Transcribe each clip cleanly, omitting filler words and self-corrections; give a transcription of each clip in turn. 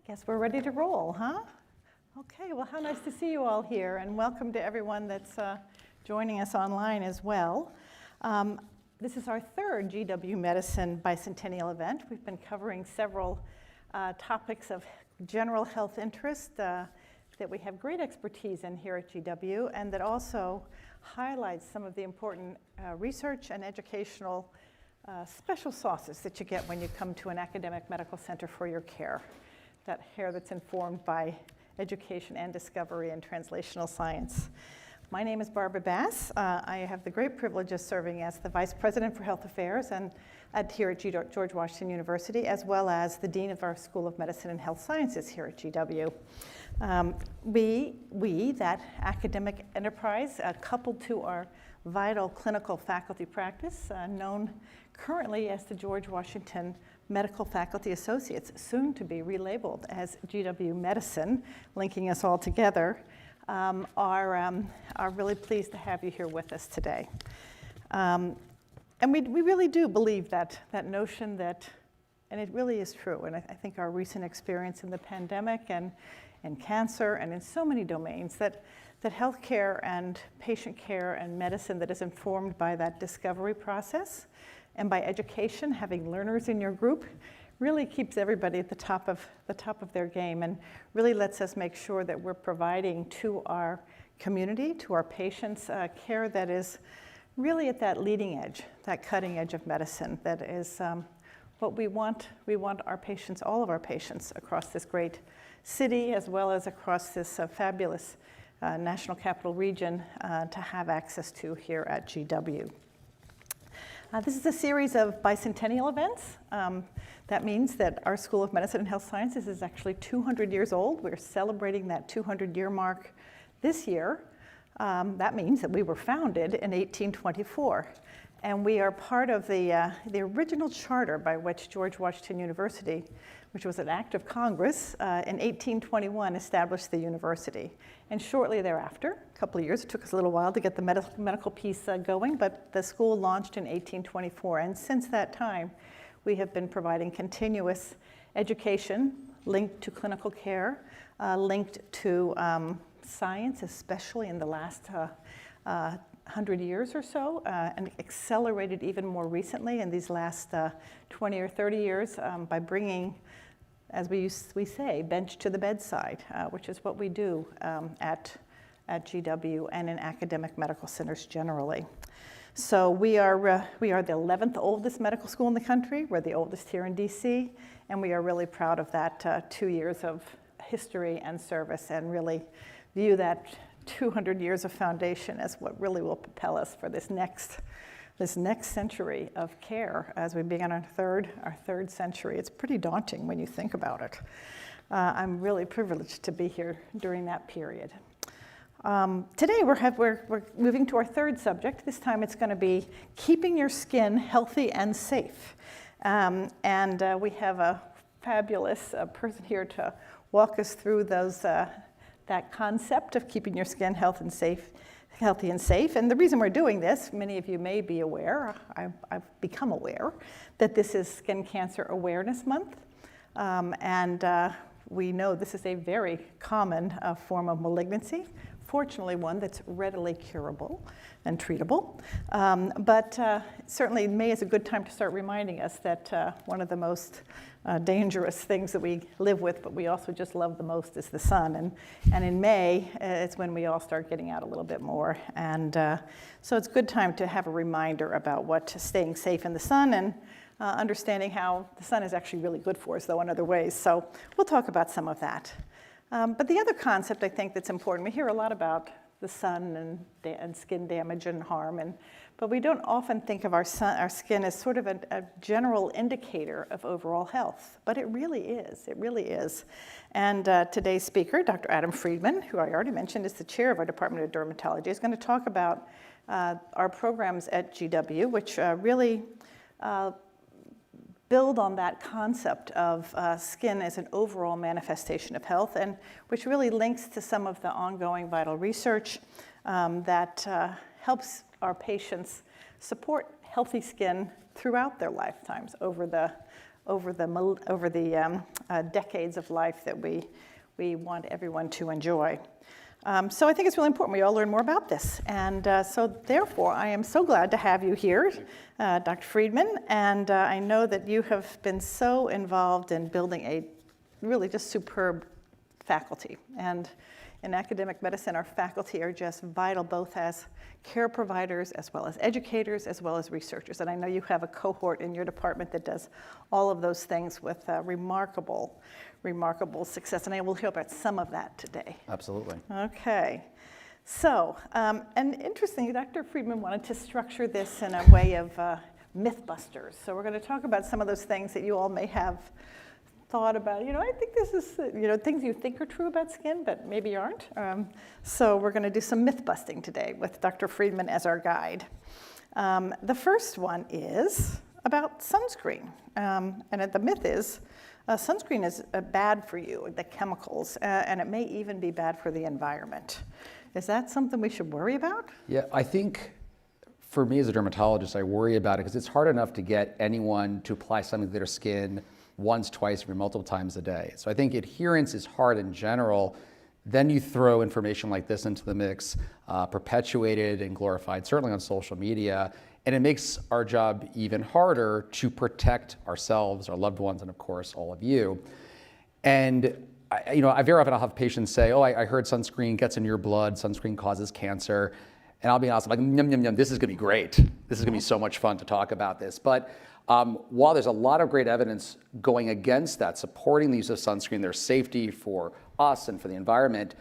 Guess we're ready to roll, huh? Okay, well, how nice to see you all here, and welcome to everyone that's joining us online as well. This is our third GW Medicine Bicentennial event. We've been covering several topics of general health interest that we have great expertise in here at GW, and that also highlights some of the important research and educational special sauces that you get when you come to an academic medical center for your care. That care that's informed by education and discovery and translational science. My name is Barbara Bass. I have the great privilege of serving as the Vice President for Health Affairs and here at George Washington University, as well as the Dean of our School of Medicine and Health Sciences here at GW. That academic enterprise, coupled to our vital clinical faculty practice, known currently as the George Washington Medical Faculty Associates, soon to be relabeled as GW Medicine, linking us all together, are really pleased to have you here with us today. And we really do believe that notion that, and it really is true, and I think our recent experience in the pandemic and in cancer and in so many domains, that healthcare and patient care and medicine that is informed by that discovery process and by education, having learners in your group, really keeps everybody at the top of their game, and really lets us make sure that we're providing to our community, to our patients, care that is really at that leading edge, that cutting edge of medicine. That is what we want. We want our patients, all of our patients across this great city, as well as across this fabulous national capital region, to have access to here at GW. This is a series of bicentennial events. That means that our School of Medicine and Health Sciences is actually 200 years old. We're celebrating that 200-year mark this year. That means that we were founded in 1824. And we are part of the original charter by which George Washington University, which was an act of Congress, in 1821 established the university. And shortly thereafter, a couple of years, it took us a little while to get the medical piece going, but the school launched in 1824. And since that time, we have been providing continuous education linked to clinical care, linked to science, especially in the last 100 years or so, and accelerated even more recently in these last 20 or 30 years by bringing, as we say, bench to the bedside, which is what we do at GW and in academic medical centers generally. So we are the 11th oldest medical school in the country. We're the oldest here in DC, and we are really proud of that 2 years of history and service, and really view that 200 years of foundation as what really will propel us for this next century of care as we begin our third century. It's pretty daunting when you think about it. I'm really privileged to be here during that period. Today we're moving to our third subject. This time it's going to be keeping your skin healthy and safe. And we have a fabulous person here to walk us through that concept of keeping your skin healthy and safe. And the reason we're doing this, many of you may be aware, I've become aware, that this is Skin Cancer Awareness Month. We know this is a very common form of malignancy, fortunately one that's readily curable and treatable. But certainly May is a good time to start reminding us that one of the most dangerous things that we live with, but we also just love the most, is the sun. And in May, it's when we all start getting out a little bit more. And so it's a good time to have a reminder about what staying safe in the sun and understanding how the sun is actually really good for us, though, in other ways. So we'll talk about some of that. But the other concept I think that's important, we hear a lot about the sun and skin damage and harm, but we don't often think of our skin as sort of a general indicator of overall health, but it really is. And today's speaker, Dr. Adam Friedman, who I already mentioned is the chair of our Department of Dermatology, is going to talk about our programs at GW, which really build on that concept of skin as an overall manifestation of health, and which really links to some of the ongoing vital research that helps our patients support healthy skin throughout their lifetimes over the over the decades of life that we want everyone to enjoy. So I think it's really important we all learn more about this. And so therefore, I am so glad to have you here, Dr. Friedman. And I know that you have been so involved in building a really just superb faculty. And in academic medicine, our faculty are just vital, both as care providers, as well as educators, as well as researchers. And I know you have a cohort in your department that does all of those things with remarkable success. And I will hear about some of that today. Absolutely. Okay. So, and interestingly, Dr. Friedman wanted to structure this in a way of mythbusters. So we're going to talk about some of those things that you all may have thought about. I think this is, things you think are true about skin, but maybe aren't. So we're going to do some myth busting today with Dr. Friedman as our guide. The first one is about sunscreen. And the myth is sunscreen is bad for you, the chemicals, and it may even be bad for the environment. Is that something we should worry about? Yeah, I think for me as a dermatologist, I worry about it because it's hard enough to get anyone to apply something to their skin once, twice, or multiple times a day. So I think adherence is hard in general. Then you throw information like this into the mix, perpetuated and glorified, certainly on social media, and it makes our job even harder to protect ourselves, our loved ones, and of course, all of you. And I very often I'll have patients say, oh, I heard sunscreen gets in your blood, sunscreen causes cancer. And I'll be honest, I'm like, yum, yum, yum, this is gonna be great. This is gonna be so much fun to talk about this. But while there's a lot of great evidence going against that, supporting the use of sunscreen, their safety for us and for the environment,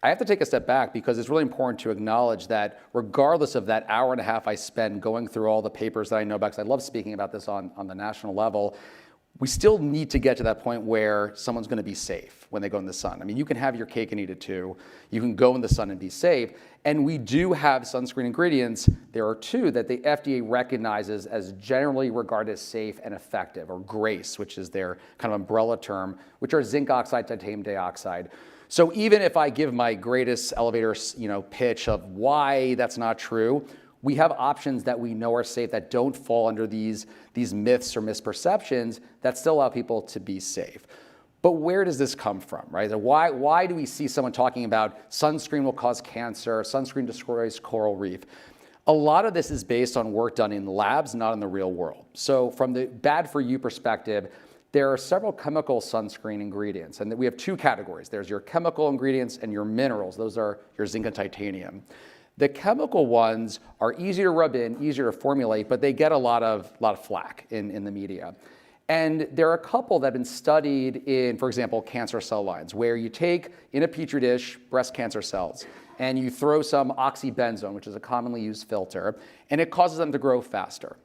I have to take a step back because it's really important to acknowledge that regardless of that hour and a half I spend going through all the papers that I know about, because I love speaking about this on the national level, we still need to get to that point where someone's going to be safe when they go in the sun. I mean, you can have your cake and eat it too. You can go in the sun and be safe. And we do have sunscreen ingredients. There are two that the FDA recognizes as generally regarded as safe and effective, or GRACE, which is their kind of umbrella term, which are zinc oxide, titanium dioxide. So even if I give my greatest elevator, pitch of why that's not true, we have options that we know are safe that don't fall under these myths or misperceptions that still allow people to be safe. But where does this come from, right? So why do we see someone talking about sunscreen will cause cancer, sunscreen destroys coral reef? A lot of this is based on work done in labs, not in the real world. So from the bad for you perspective, there are several chemical sunscreen ingredients, and we have two categories. There's your chemical ingredients and your minerals. Those are your zinc and titanium. The chemical ones are easier to rub in, easier to formulate, but they get a lot of flack in the media. And there are a couple that have been studied in, for example, cancer cell lines, where you take in a petri dish breast cancer cells and you throw some oxybenzone, which is a commonly used filter, and it causes them to grow faster.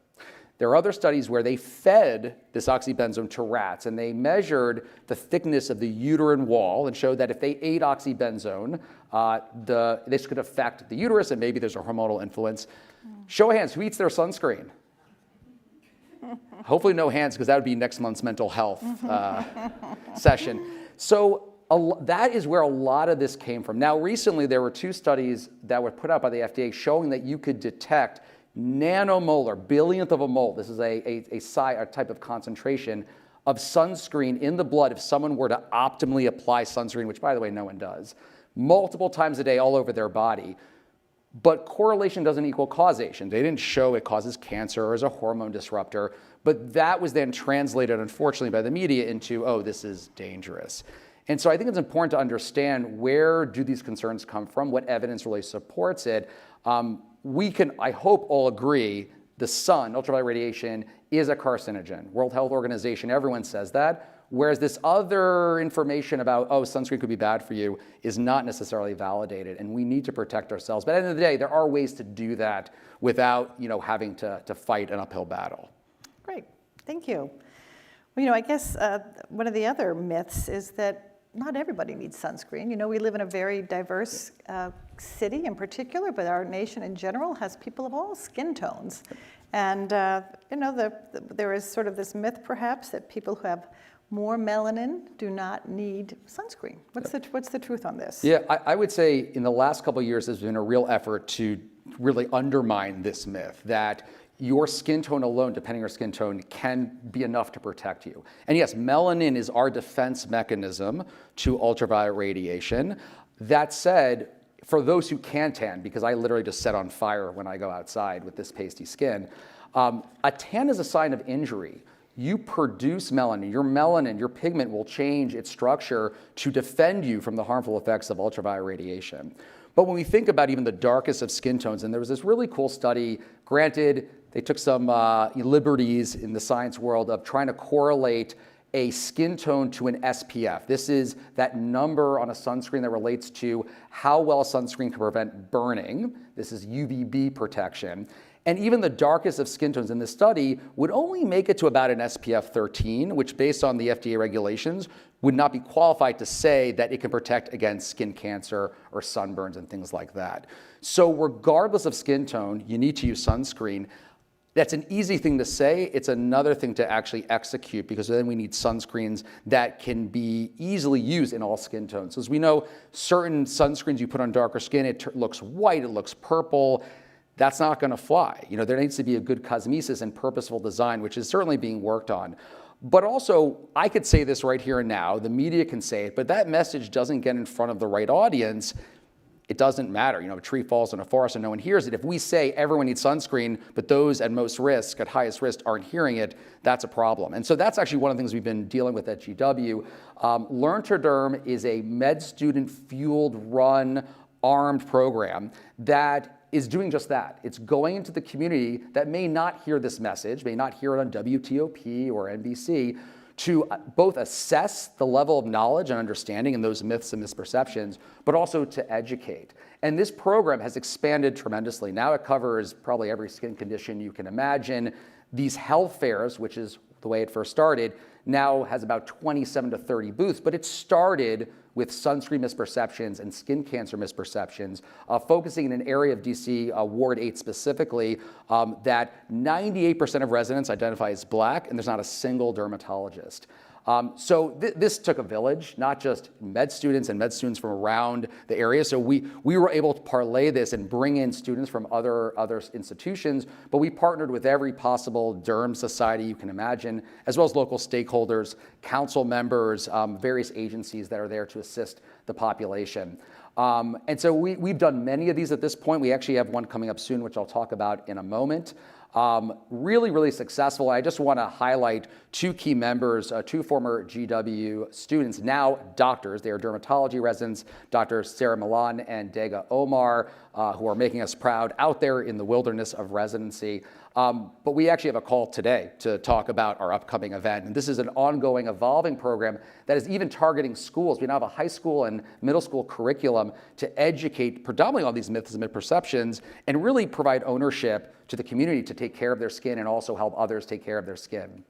There are other studies where they fed this oxybenzone to rats and they measured the thickness of the uterine wall and showed that if they ate oxybenzone, this could affect the uterus and maybe there's a hormonal influence. Show of hands, who eats their sunscreen? Hopefully no hands, because that would be next month's mental health session. So that is where a lot of this came from. Now recently there were two studies that were put out by the FDA showing that you could detect nanomolar, billionth of a mole, this is a type of concentration of sunscreen in the blood if someone were to optimally apply sunscreen, which by the way no one does, multiple times a day all over their body. But correlation doesn't equal causation. They didn't show it causes cancer or is a hormone disruptor, but that was then translated, unfortunately, by the media into, oh, this is dangerous. And so I think it's important to understand where do these concerns come from, what evidence really supports it. We can, I hope, all agree the sun, ultraviolet radiation, is a carcinogen. World Health Organization, everyone says that. Whereas this other information about, oh, sunscreen could be bad for you is not necessarily validated, and we need to protect ourselves. But at the end of the day, there are ways to do that without having to fight an uphill battle. Great, thank you. Well, I guess one of the other myths is that not everybody needs sunscreen. We live in a very diverse city in particular, but our nation in general has people of all skin tones. And, there is sort of this myth perhaps that people who have more melanin do not need sunscreen. What's the truth on this? Yeah, I would say in the last couple of years, there's been a real effort to really undermine this myth that your skin tone alone, depending on your skin tone, can be enough to protect you. And yes, melanin is our defense mechanism to ultraviolet radiation. That said, for those who can tan, because I literally just set on fire when I go outside with this pasty skin, a tan is a sign of injury. You produce melanin. Your pigment will change its structure to defend you from the harmful effects of ultraviolet radiation. But when we think about even the darkest of skin tones, and there was this really cool study, granted, they took some liberties in the science world of trying to correlate a skin tone to an SPF. This is that number on a sunscreen that relates to how well a sunscreen can prevent burning. This is UVB protection. And even the darkest of skin tones in this study would only make it to about an SPF 13, which based on the FDA regulations would not be qualified to say that it can protect against skin cancer or sunburns and things like that. So regardless of skin tone, you need to use sunscreen. That's an easy thing to say. It's another thing to actually execute, because then we need sunscreens that can be easily used in all skin tones. So as we know, certain sunscreens you put on darker skin, it looks white, it looks purple. That's not going to fly. There needs to be a good cosmesis and purposeful design, which is certainly being worked on. But also, I could say this right here and now, the media can say it, but that message doesn't get in front of the right audience, it doesn't matter. A tree falls in a forest and no one hears it. If we say everyone needs sunscreen, but those at most risk, at highest risk, aren't hearing it, that's a problem. And so that's actually one of the things we've been dealing with at GW. Learn to Derm is a med student fueled, run, armed program that is doing just that. It's going into the community that may not hear this message, may not hear it on WTOP or NBC, to both assess the level of knowledge and understanding in those myths and misperceptions, but also to educate. And this program has expanded tremendously. Now it covers probably every skin condition you can imagine. These health fairs, which is the way it first started, now has about 27 to 30 booths, but it started with sunscreen misperceptions and skin cancer misperceptions, focusing in an area of DC, Ward 8 specifically, that 98% of residents identify as Black, and there's not a single dermatologist. So this took a village, not just med students and med students from around the area. So we were able to parlay this and bring in students from other institutions, but we partnered with every possible derm society you can imagine, as well as local stakeholders, council members, various agencies that are there to assist the population. And so we've done many of these at this point. We actually have one coming up soon, which I'll talk about in a moment. Really, really successful. I just want to highlight two key members, two former GW students, now doctors. They are dermatology residents, Dr. Sarah Milan and Dega Omar, who are making us proud out there in the wilderness of residency. But we actually have a call today to talk about our upcoming event. And this is an ongoing, evolving program that is even targeting schools. We now have a high school and middle school curriculum to educate predominantly on these myths and misperceptions and really provide ownership to the community to take care of their skin and also help others take care of their skin.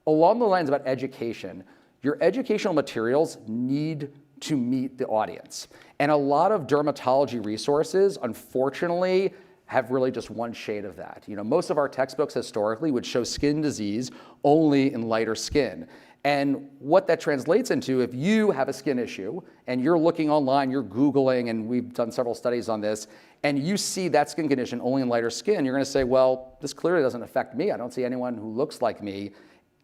Along the lines about education, your educational materials need to meet the audience. And a lot of dermatology resources, unfortunately, have really just one shade of that. Most of our textbooks historically would show skin disease only in lighter skin. And what that translates into, if you have a skin issue and you're looking online, you're Googling, and we've done several studies on this, and you see that skin condition only in lighter skin, you're going to say, well, this clearly doesn't affect me. I don't see anyone who looks like me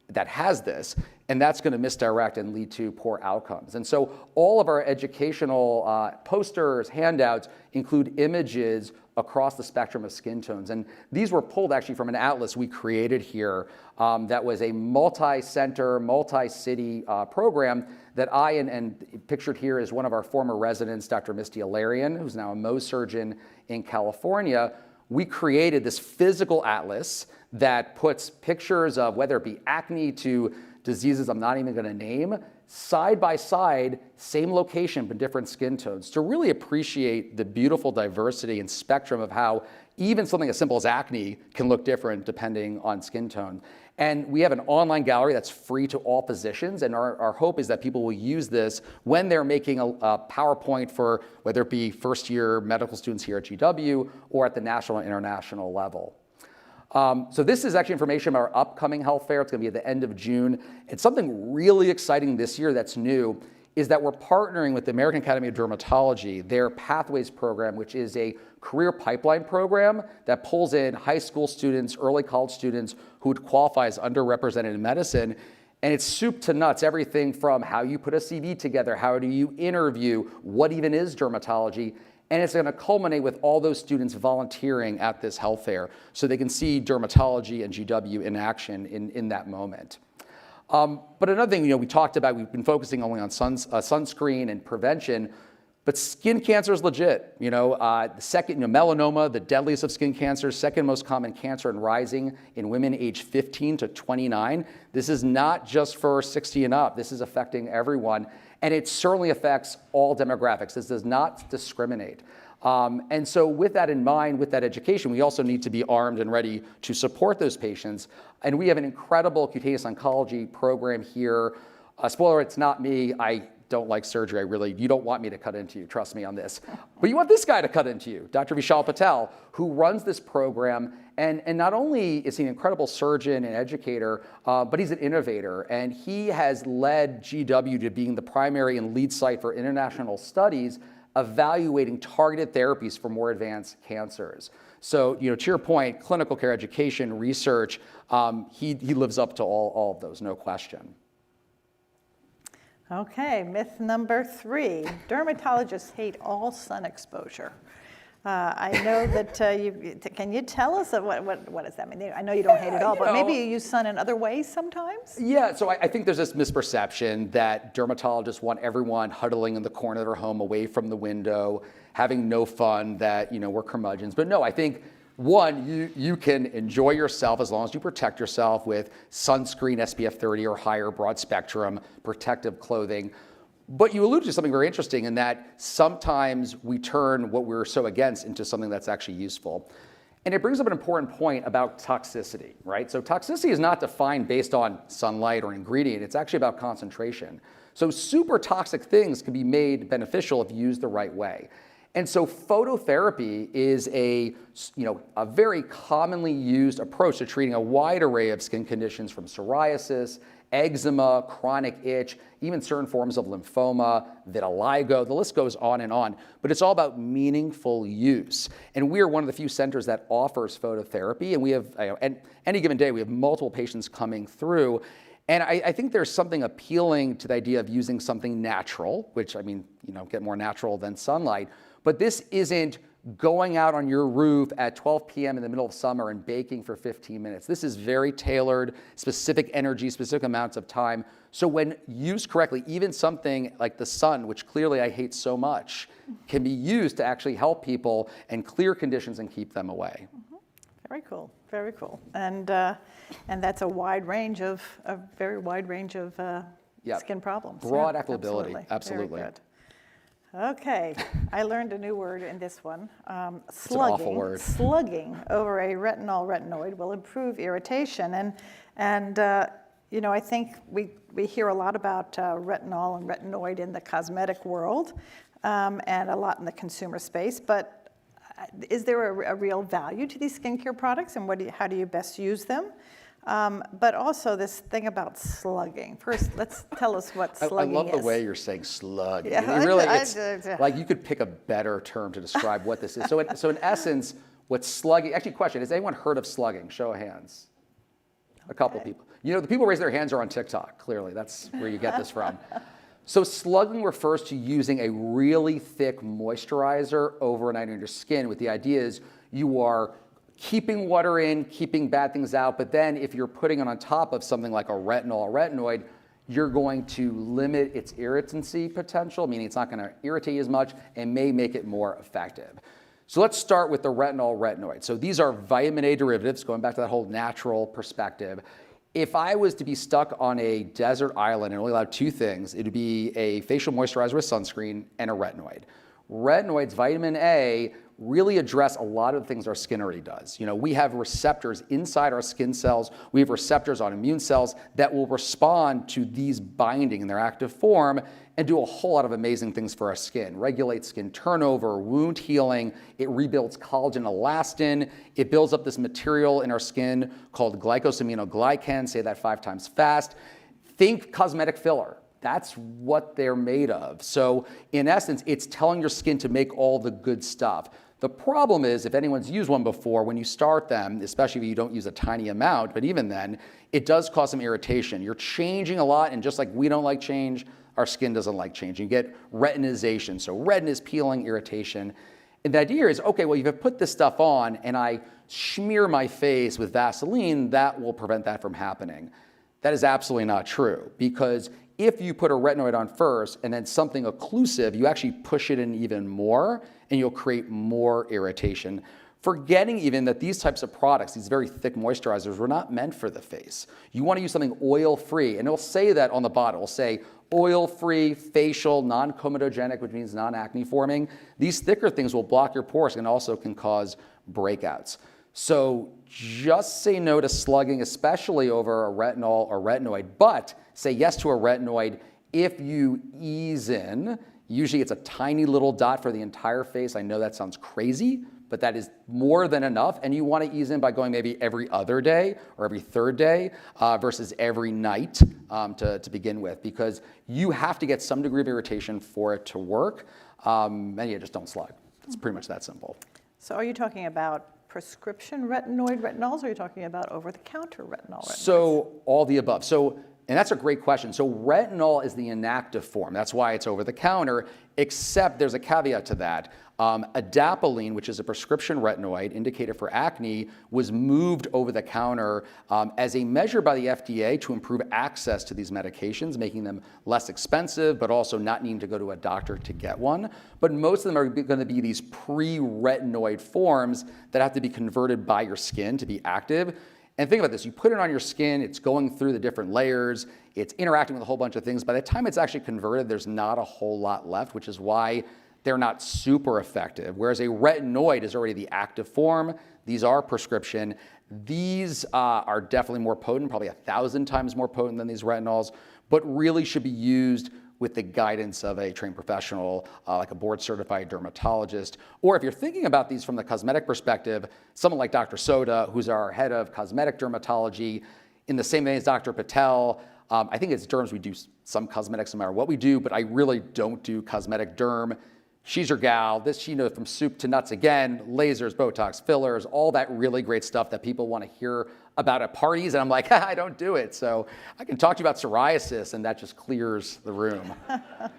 that has this, and that's going to misdirect and lead to poor outcomes. And so all of our educational posters, handouts include images across the spectrum of skin tones. And these were pulled actually from an atlas we created here that was a multi-center, multi-city program that and pictured here is one of our former residents, Dr. Misty Alarian, who's now a Mohs surgeon in California. We created this physical atlas that puts pictures of whether it be acne to diseases I'm not even going to name, side by side, same location, but different skin tones, to really appreciate the beautiful diversity and spectrum of how even something as simple as acne can look different depending on skin tone. And we have an online gallery that's free to all physicians, and our hope is that people will use this when they're making a PowerPoint for whether it be first-year medical students here at GW or at the national and international level. So this is actually information about our upcoming health fair. It's going to be at the end of June. And something really exciting this year that's new is that we're partnering with the American Academy of Dermatology, their Pathways program, which is a career pipeline program that pulls in high school students, early college students who would qualify as underrepresented in medicine. And it's soup to nuts, everything from how you put a CV together, how do you interview, what even is dermatology, and it's going to culminate with all those students volunteering at this health fair so they can see dermatology and GW in action in that moment. But another thing, we talked about, we've been focusing only on sunscreen and prevention, but skin cancer is legit. The second, melanoma, the deadliest of skin cancers, second most common cancer and rising in women aged 15 to 29. This is not just for 60 and up. This is affecting everyone. And it certainly affects all demographics. This does not discriminate. And so with that in mind, with that education, we also need to be armed and ready to support those patients. And we have an incredible cutaneous oncology program here. Spoiler, it's not me. I don't like surgery. You don't want me to cut into you, trust me on this. But you want this guy to cut into you, Dr. Vishal Patel, who runs this program. And not only is he an incredible surgeon and educator, but he's an innovator. And he has led GW to being the primary and lead site for international studies evaluating targeted therapies for more advanced cancers. So, to your point, clinical care education, research, he lives up to all of those, no question. Okay, myth number 3, dermatologists hate all sun exposure. I know that can you tell us what does that mean? I know you don't hate it all, but maybe you use sun in other ways sometimes? Yeah, so I think there's this misperception that dermatologists want everyone huddling in the corner of their home away from the window, having no fun, that, we're curmudgeons. But no, I think, one, you can enjoy yourself as long as you protect yourself with sunscreen, SPF 30 or higher, broad spectrum, protective clothing. But you alluded to something very interesting in that sometimes we turn what we're so against into something that's actually useful. And it brings up an important point about toxicity, right? So toxicity is not defined based on sunlight or ingredient. It's actually about concentration. So super toxic things can be made beneficial if used the right way. And so phototherapy is a very commonly used approach to treating a wide array of skin conditions, from psoriasis, eczema, chronic itch, even certain forms of lymphoma, vitiligo, the list goes on and on. But it's all about meaningful use. And we are one of the few centers that offers phototherapy, and we have, any given day, we have multiple patients coming through. And I think there's something appealing to the idea of using something natural, which, get more natural than sunlight. But this isn't going out on your roof at 12 p.m. in the middle of summer and baking for 15 minutes. This is very tailored, specific energy, specific amounts of time. So when used correctly, even something like the sun, which clearly I hate so much, can be used to actually help people and clear conditions and keep them away. Mm-hmm. Very cool, very cool. And that's a very wide range of skin problems. Broad applicability, absolutely. Very good. Okay, I learned a new word in this one. Slugging. It's an awful word. Slugging over a retinoid will improve irritation. And I think we hear a lot about retinol and retinoid in the cosmetic world and a lot in the consumer space. But is there a real value to these skincare products, and how do you best use them? But also this thing about slugging. First, let's tell us what slugging is. I love the way you're saying slug. Yeah, it's like you could pick a better term to describe what this is. So in essence, what slugging, actually question, has anyone heard of slugging? Show of hands. A couple people. The people raising their hands are on TikTok, clearly. That's where you get this from. So slugging refers to using a really thick moisturizer overnight on your skin, with the idea is you are keeping water in, keeping bad things out, but then if you're putting it on top of something like a retinol or retinoid, you're going to limit its irritancy potential, meaning it's not going to irritate you as much and may make it more effective. So let's start with the retinol retinoid. So these are vitamin A derivatives, going back to that whole natural perspective. If I was to be stuck on a desert island and only allowed 2 things, it would be a facial moisturizer with sunscreen and a retinoid. Retinoids, vitamin A, really address a lot of the things our skin already does. We have receptors inside our skin cells. We have receptors on immune cells that will respond to these binding in their active form and do a whole lot of amazing things for our skin. Regulate skin turnover, wound healing. It rebuilds collagen elastin. It builds up this material in our skin called glycosaminoglycan. Say that 5 times fast. Think cosmetic filler. That's what they're made of. So in essence, it's telling your skin to make all the good stuff. The problem is, if anyone's used one before, when you start them, especially if you don't use a tiny amount, but even then, it does cause some irritation. You're changing a lot, and just like we don't like change, our skin doesn't like change. You get retinization, so redness, peeling, irritation. And the idea is, okay, well, you've put this stuff on, and I smear my face with Vaseline, that will prevent that from happening. That is absolutely not true, because if you put a retinoid on first and then something occlusive, you actually push it in even more, and you'll create more irritation. Forgetting even that these types of products, these very thick moisturizers, were not meant for the face. You want to use something oil-free, and it'll say that on the bottle. It'll say oil-free, facial, non-comedogenic, which means non-acne forming. These thicker things will block your pores and also can cause breakouts. So just say no to slugging, especially over a retinol or retinoid, but say yes to a retinoid if you ease in. Usually it's a tiny little dot for the entire face. I know that sounds crazy, but that is more than enough. And you want to ease in by going maybe every other day or every third day versus every night to begin with, because you have to get some degree of irritation for it to work. And yeah, just don't slug. It's pretty much that simple. So are you talking about prescription retinols, or are you talking about over-the-counter retinoids? So all the above. And that's a great question. So retinol is the inactive form. That's why it's over the counter, except there's a caveat to that. Adapalene, which is a prescription retinoid indicated for acne, was moved over the counter as a measure by the FDA to improve access to these medications, making them less expensive, but also not needing to go to a doctor to get one. But most of them are going to be these pre-retinoid forms that have to be converted by your skin to be active. And think about this, you put it on your skin, it's going through the different layers, it's interacting with a whole bunch of things. By the time it's actually converted, there's not a whole lot left, which is why they're not super effective. Whereas a retinoid is already the active form. These are prescription. These are definitely more potent, probably 1,000 times more potent than these retinols, but really should be used with the guidance of a trained professional, like a board-certified dermatologist. Or if you're thinking about these from the cosmetic perspective, someone like Dr. Soda, who's our head of cosmetic dermatology, in the same vein as Dr. Patel. I think as derms, we do some cosmetics no matter what we do, but I really don't do cosmetic derm. She's your gal. This she knows from soup to nuts again, lasers, Botox, fillers, all that really great stuff that people want to hear about at parties. And I'm like, I don't do it. So I can talk to you about psoriasis, and that just clears the room. I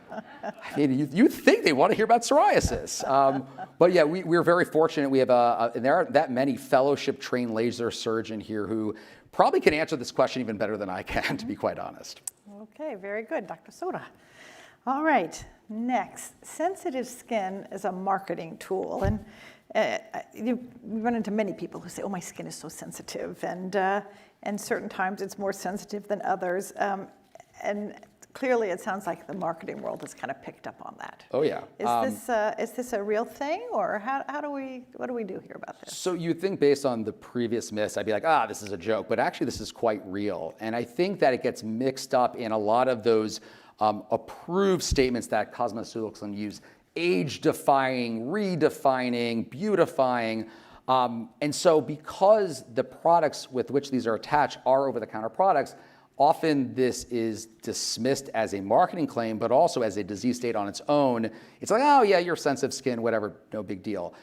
mean, you'd think they want to hear about psoriasis. But yeah, we're very fortunate. We have and there aren't that many fellowship-trained laser surgeon here who probably can answer this question even better than I can, to be quite honest. Okay, very good, Dr. Soda. All right, next, sensitive skin is a marketing tool. And you run into many people who say, oh, my skin is so sensitive. And certain times it's more sensitive than others. And clearly it sounds like the marketing world has kind of picked up on that. Oh, yeah. Is this a real thing, or what do we do here about this? So you'd think based on the previous myths, I'd be like, this is a joke. But actually, this is quite real. And I think that it gets mixed up in a lot of those approved statements that cosmeceuticals can use: age-defying, redefining, beautifying. And so because the products with which these are attached are over-the-counter products, often this is dismissed as a marketing claim, but also as a disease state on its own. It's like, oh yeah, you're sensitive skin, whatever, no big deal.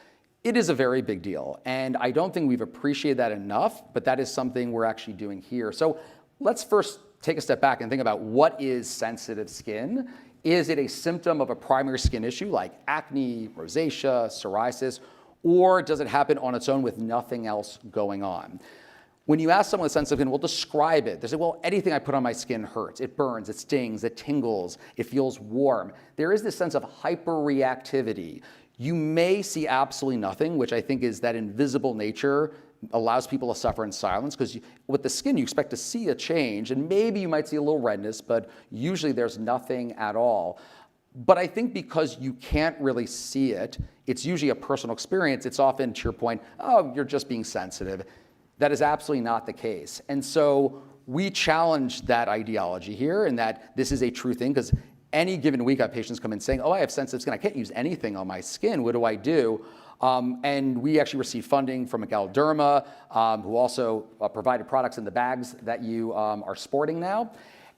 It is a very big deal. And I don't think we've appreciated that enough, but that is something we're actually doing here. So let's first take a step back and think about what is sensitive skin. Is it a symptom of a primary skin issue like acne, rosacea, psoriasis, or does it happen on its own with nothing else going on? When you ask someone with sensitive skin, we'll describe it. They say, well, anything I put on my skin hurts. It burns, it stings, it tingles, it feels warm. There is this sense of hyperreactivity. You may see absolutely nothing, which I think is that invisible nature allows people to suffer in silence, because with the skin, you expect to see a change, and maybe you might see a little redness, but usually there's nothing at all. But I think because you can't really see it, it's usually a personal experience. It's often, to your point, oh, you're just being sensitive. That is absolutely not the case. And so we challenge that ideology here, and that this is a true thing, because any given week I have patients come in saying, oh, I have sensitive skin. I can't use anything on my skin. What do I do? And we actually received funding from Galderma, who also provided products in the bags that you are sporting now.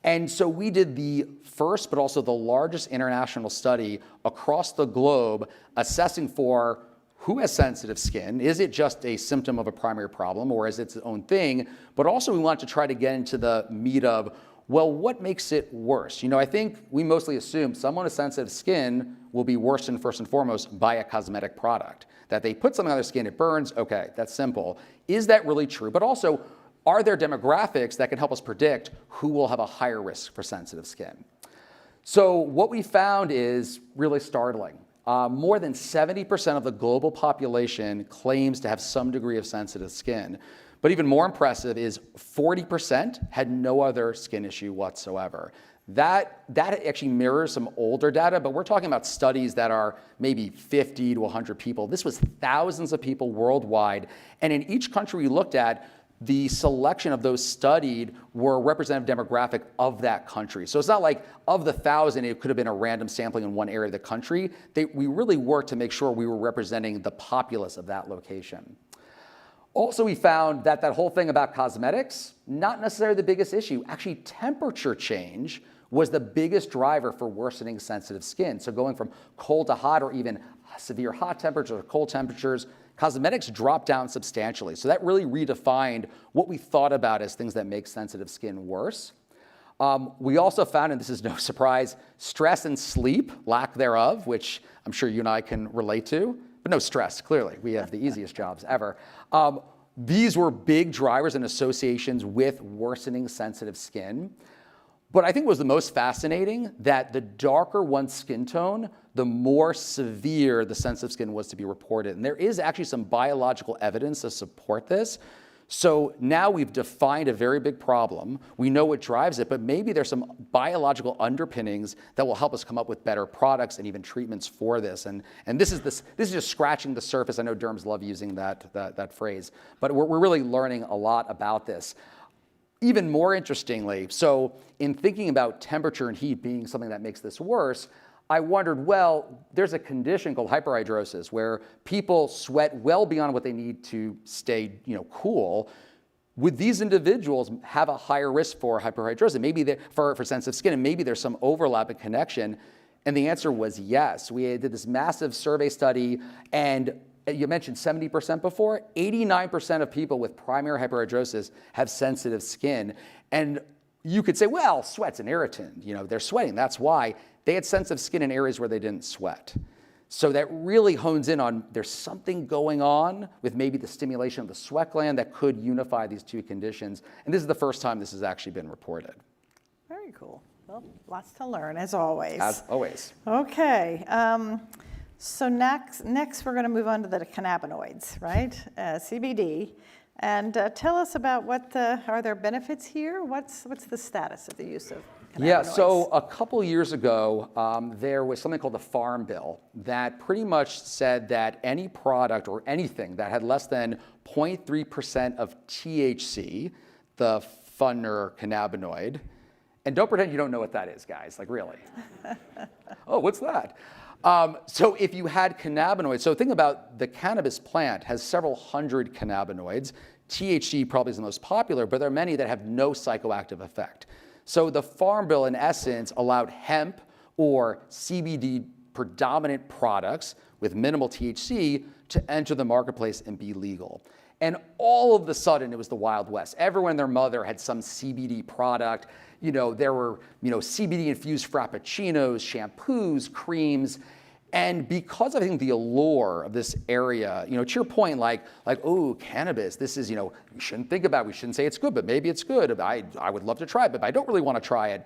And so we did the first, but also the largest international study across the globe assessing for who has sensitive skin. Is it just a symptom of a primary problem, or is it its own thing? But also we want to try to get into the meat of, well, what makes it worse? I think we mostly assume someone with sensitive skin will be worsened first and foremost by a cosmetic product. That they put something on their skin, it burns, okay, that's simple. Is that really true? But also, are there demographics that can help us predict who will have a higher risk for sensitive skin? So what we found is really startling. More than 70% of the global population claims to have some degree of sensitive skin. But even more impressive is 40% had no other skin issue whatsoever. That actually mirrors some older data, but we're talking about studies that are maybe 50 to 100 people. This was thousands of people worldwide. And in each country we looked at, the selection of those studied were a representative demographic of that country. So it's not like of the 1,000, it could have been a random sampling in one area of the country. We really worked to make sure we were representing the populace of that location. Also, we found that whole thing about cosmetics, not necessarily the biggest issue. Actually, temperature change was the biggest driver for worsening sensitive skin. So going from cold to hot, or even severe hot temperatures or cold temperatures, cosmetics dropped down substantially. So that really redefined what we thought about as things that make sensitive skin worse. We also found, and this is no surprise, stress and sleep, lack thereof, which I'm sure you and I can relate to, but no stress, clearly. We have the easiest jobs ever. These were big drivers and associations with worsening sensitive skin. But I think what was the most fascinating, that the darker one's skin tone, the more severe the sensitive skin was to be reported. And there is actually some biological evidence to support this. So now we've defined a very big problem. We know what drives it, but maybe there's some biological underpinnings that will help us come up with better products and even treatments for this. And this is just scratching the surface. I know derms love using that phrase, but we're really learning a lot about this. Even more interestingly, so in thinking about temperature and heat being something that makes this worse, I wondered, well, there's a condition called hyperhidrosis where people sweat well beyond what they need to stay, cool. Would these individuals have a higher risk for hyperhidrosis? Maybe for sensitive skin, and maybe there's some overlap and connection. And the answer was yes. We did this massive survey study, and you mentioned 70% before, 89% of people with primary hyperhidrosis have sensitive skin. And you could say, well, sweat's an irritant. They're sweating, that's why. They had sensitive skin in areas where they didn't sweat. So that really hones in on there's something going on with maybe the stimulation of the sweat gland that could unify these two conditions. And this is the first time this has actually been reported. Very cool. Well, lots to learn, as always. As always. Okay. So next we're going to move on to the cannabinoids, right? CBD. And tell us about are there benefits here? What's the status of the use of cannabinoids? Yeah, so a couple years ago, there was something called the Farm Bill that pretty much said that any product or anything that had less than 0.3% of THC, the funner cannabinoid, and don't pretend you don't know what that is, guys, like really. Oh, what's that? So if you had cannabinoids, so think about the cannabis plant has several hundred cannabinoids. THC probably is the most popular, but there are many that have no psychoactive effect. So the Farm Bill, in essence, allowed hemp or CBD predominant products with minimal THC to enter the marketplace and be legal. And all of a sudden, it was the Wild West. Everyone and their mother had some CBD product. There were, CBD-infused frappuccinos, shampoos, creams. And because I think the allure of this area, to your point, like, oh, cannabis, this is, we shouldn't think about it. We shouldn't say it's good, but maybe it's good. I would love to try it, but I don't really want to try it.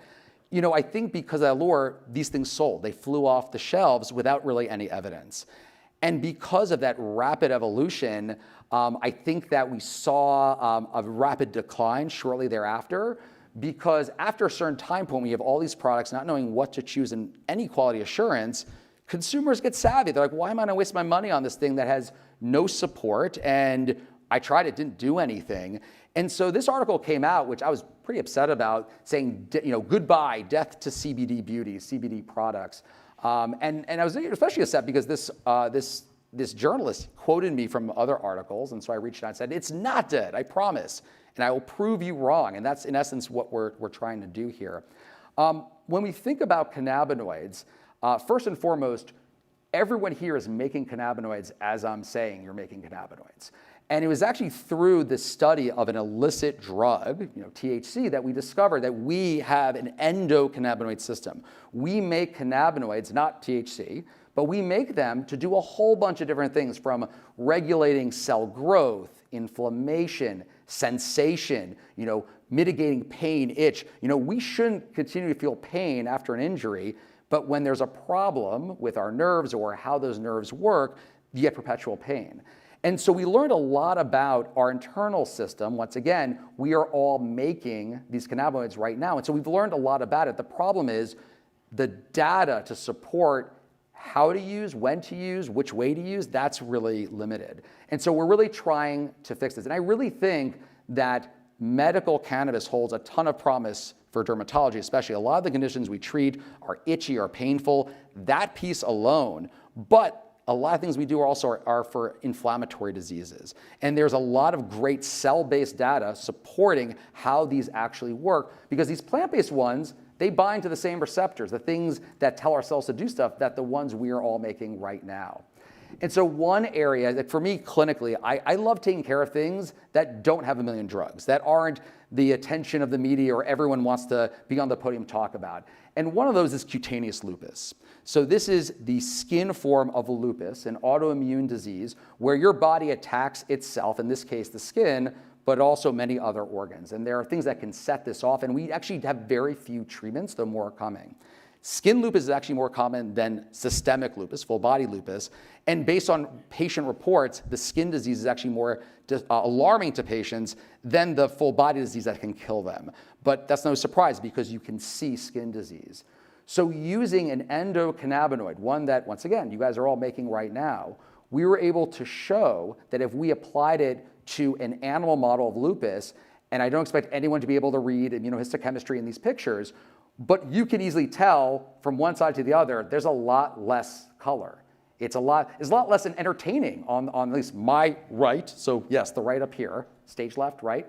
I think because of that allure, these things sold. They flew off the shelves without really any evidence. And because of that rapid evolution, I think that we saw a rapid decline shortly thereafter, because after a certain time point, we have all these products not knowing what to choose in any quality assurance. Consumers get savvy. They're like, why am I going to waste my money on this thing that has no support? And I tried it, didn't do anything. And so this article came out, which I was pretty upset about, saying, goodbye, death to CBD beauty, CBD products. And I was especially upset because this this journalist quoted me from other articles, and so I reached out and said, it's not dead, I promise, and I will prove you wrong. And that's in essence what we're trying to do here. When we think about cannabinoids, first and foremost, everyone here is making cannabinoids as I'm saying you're making cannabinoids. And it was actually through the study of an illicit drug, THC, that we discovered that we have an endocannabinoid system. We make cannabinoids, not THC, but we make them to do a whole bunch of different things, from regulating cell growth, inflammation, sensation, mitigating pain, itch. We shouldn't continue to feel pain after an injury, but when there's a problem with our nerves or how those nerves work, you get perpetual pain. And so we learned a lot about our internal system. Once again, we are all making these cannabinoids right now. And so we've learned a lot about it. The problem is the data to support how to use, when to use, which way to use, that's really limited. And so we're really trying to fix this. And I really think that medical cannabis holds a ton of promise for dermatology, especially. A lot of the conditions we treat are itchy or painful, that piece alone. But a lot of things we do are for inflammatory diseases. And there's a lot of great cell-based data supporting how these actually work, because these plant-based ones, they bind to the same receptors, the things that tell our cells to do stuff, that the ones we are all making right now. And so one area that for me clinically, I love taking care of things that don't have a million drugs, that aren't the attention of the media or everyone wants to be on the podium and talk about. And one of those is cutaneous lupus. So this is the skin form of lupus, an autoimmune disease where your body attacks itself, in this case the skin, but also many other organs. And there are things that can set this off, and we actually have very few treatments, though more are coming. Skin lupus is actually more common than systemic lupus, full body lupus. And based on patient reports, the skin disease is actually more alarming to patients than the full body disease that can kill them. But that's no surprise because you can see skin disease. So using an endocannabinoid, one that, once again, you guys are all making right now, we were able to show that if we applied it to an animal model of lupus, and I don't expect anyone to be able to read immunohistochemistry in these pictures, but you can easily tell from one side to the other, there's a lot less color. It's a lot less entertaining on at least my right. So yes, the right up here, stage left, right?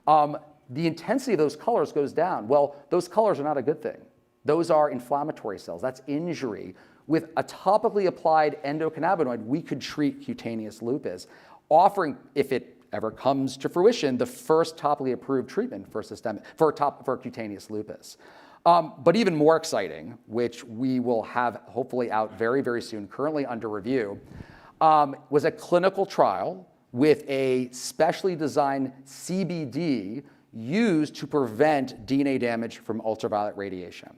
The intensity of those colors goes down. Well, those colors are not a good thing. Those are inflammatory cells. That's injury. With a topically applied endocannabinoid, we could treat cutaneous lupus, offering, if it ever comes to fruition, the first topically approved treatment for cutaneous lupus. But even more exciting, which we will have hopefully out very, very soon, currently under review, was a clinical trial with a specially designed CBD used to prevent DNA damage from ultraviolet radiation.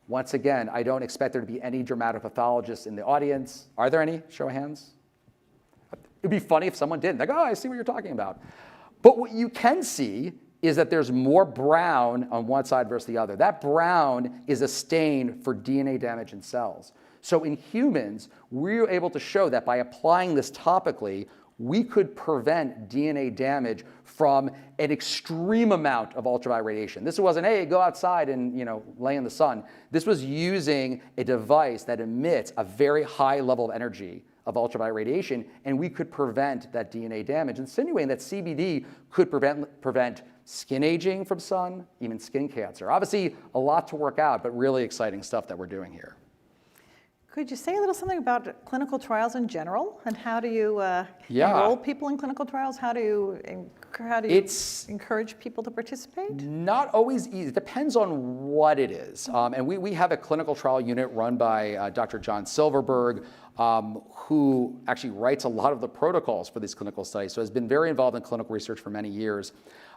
Once again, I don't expect there to be any dermatopathologists in the audience. Are there any? Show of hands. It'd be funny if someone did. Like, oh, I see what you're talking about. But what you can see is that there's more brown on one side versus the other. That brown is a stain for DNA damage in cells. So in humans, we were able to show that by applying this topically, we could prevent DNA damage from an extreme amount of ultraviolet radiation. This wasn't, hey, go outside and lay in the sun. This was using a device that emits a very high level of energy of ultraviolet radiation, and we could prevent that DNA damage, insinuating that CBD could prevent skin aging from sun, even skin cancer. Obviously, a lot to work out, but really exciting stuff that we're doing here. Could you say a little something about clinical trials in general, and how do you enroll people in clinical trials? How do you encourage people to participate? Not always easy. It depends on what it is. And we have a clinical trial unit run by Dr. John Silverberg, who actually writes a lot of the protocols for these clinical studies, so has been very involved in clinical research for many years.